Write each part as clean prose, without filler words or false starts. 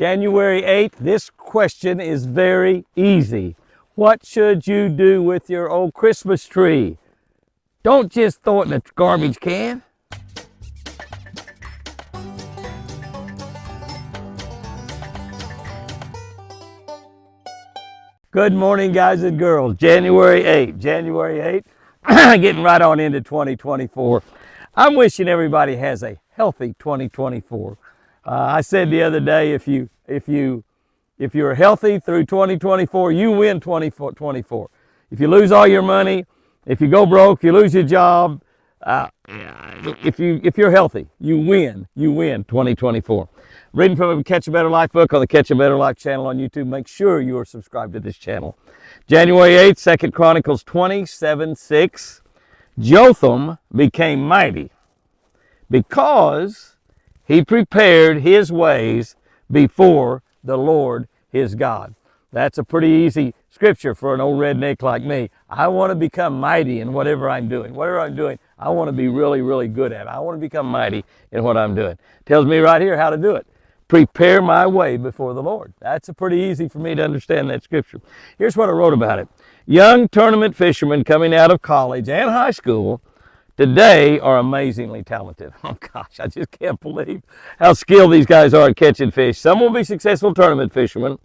January 8th, this question is very easy. What should you do with your old Christmas tree? Don't just throw it in a garbage can. Good morning, guys and girls. January 8th, getting right on into 2024. I'm wishing everybody has a healthy 2024. I said the other day, if you're healthy through 2024, you win 2024. If you lose all your money, if you go broke, you lose your job, if you're healthy, you win 2024. Reading from a Catch a Better Life book on the Catch a Better Life channel on YouTube. Make sure you are subscribed to this channel. January 8th, 2 Chronicles 27:6. Jotham became mighty because he prepared his ways before the Lord his God. That's a pretty easy scripture for an old redneck like me. I want to become mighty in whatever I'm doing. Whatever I'm doing, I want to be really, really good at it. I want to become mighty in what I'm doing. Tells me right here how to do it. Prepare my way before the Lord. That's pretty easy for me to understand that scripture. Here's what I wrote about it. Young tournament fishermen coming out of college and high school today are amazingly talented. Oh gosh, I just can't believe how skilled these guys are at catching fish. Some will be successful tournament fishermen.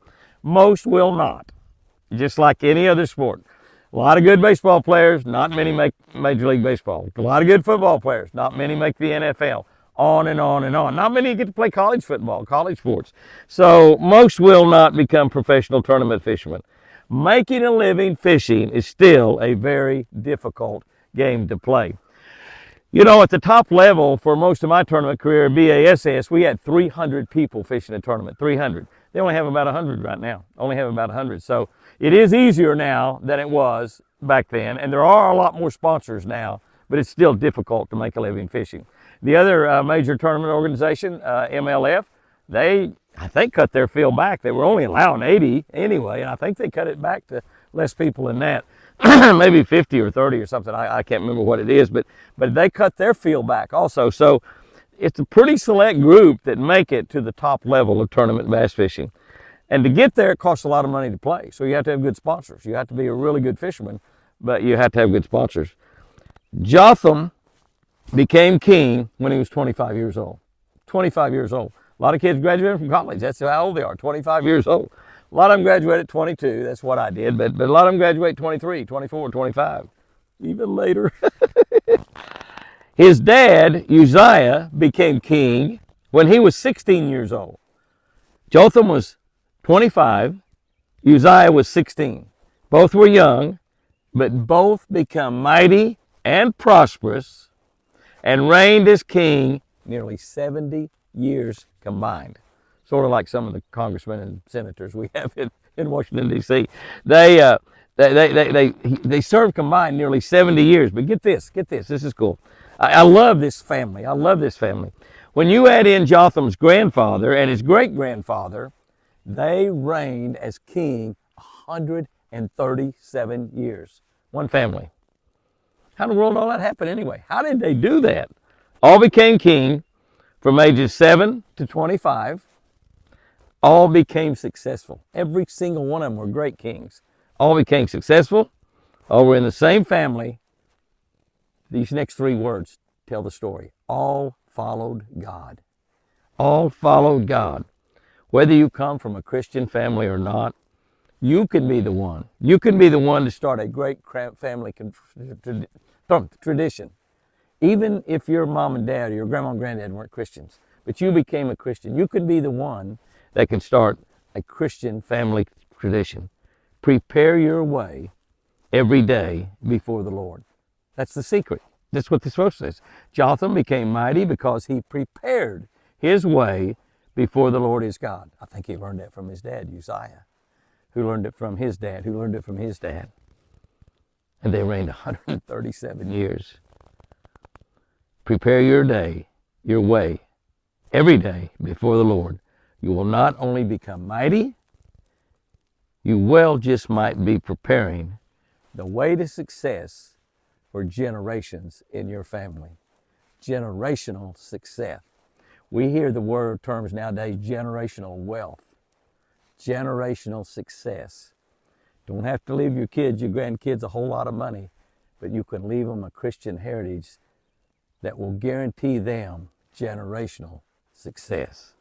Most will not. Just like any other sport. A lot of good baseball players, not many make Major League Baseball. A lot of good football players, not many make the NFL. On and on and on. Not many get to play college football, college sports. So most will not become professional tournament fishermen. Making a living fishing is still a very difficult game to play. You know, at the top level for most of my tournament career, BASS, we had 300 people fishing a tournament, 300. They only have about 100 right now, only have about 100. So it is easier now than it was back then, and there are a lot more sponsors now, but it's still difficult to make a living fishing. The other major tournament organization, MLF, I think, cut their field back. They were only allowing 80 anyway, and I think they cut it back to less people than that. Maybe 50 or 30 or something. I can't remember what it is, but they cut their field back also. So it's a pretty select group that make it to the top level of tournament bass fishing. And to get there, it costs a lot of money to play. So you have to have good sponsors. You have to be a really good fisherman, but you have to have good sponsors. Jotham became king when he was 25 years old. 25 years old. A lot of kids graduated from college. That's how old they are, 25 years old. A lot of them graduate at 22. That's what I did. But a lot of them graduate 23, 24, 25, even later. His dad, Uzziah, became king when he was 16 years old. Jotham was 25. Uzziah was 16. Both were young, but both become mighty and prosperous and reigned as king nearly 70 years combined. Sort of like some of the congressmen and senators we have in Washington, D.C. They served combined nearly 70 years. But get this, this is cool. I love this family. I love this family. When you add in Jotham's grandfather and his great-grandfather, they reigned as king 137 years. One family. How in the world did all that happen anyway? How did they do that? All became king from ages 7 to 25. All became successful. Every single one of them were great kings. All became successful. All were in the same family. These next three words tell the story. All followed God. All followed God. Whether you come from a Christian family or not, you can be the one. You can be the one to start a great family tradition. Even if your mom and dad or your grandma and granddad weren't Christians, but you became a Christian, you could be the one that can start a Christian family tradition. Prepare your way every day before the Lord. That's the secret. That's what this verse says. Jotham became mighty because he prepared his way before the Lord his God. I think he learned that from his dad, Uzziah, who learned it from his dad, who learned it from his dad. And they reigned 137 years. Prepare your day, your way, every day before the Lord. You will not only become mighty, you well just might be preparing the way to success for generations in your family. Generational success. We hear the terms nowadays, generational wealth. generational success. Don't have to leave your kids, your grandkids, a whole lot of money, but you can leave them a Christian heritage that will guarantee them generational success.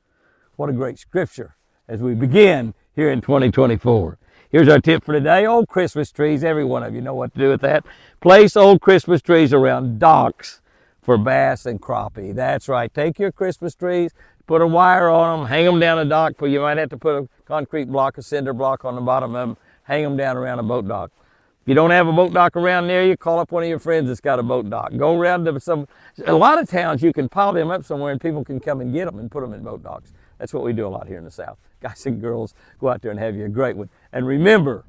What a great scripture as we begin here in 2024. Here's our tip for today. Old Christmas trees, every one of you know what to do with that. Place old Christmas trees around docks for bass and crappie. That's right. Take your Christmas trees, put a wire on them, hang them down a dock, but you might have to put a concrete block, a cinder block on the bottom of them, hang them down around a boat dock. If you don't have a boat dock around near you, call up one of your friends that's got a boat dock. Go around to a lot of towns you can pile them up somewhere and people can come and get them and put them in boat docks. That's what we do a lot here in the South. Guys and girls, go out there and have you a great one. And remember,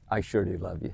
I sure do love you.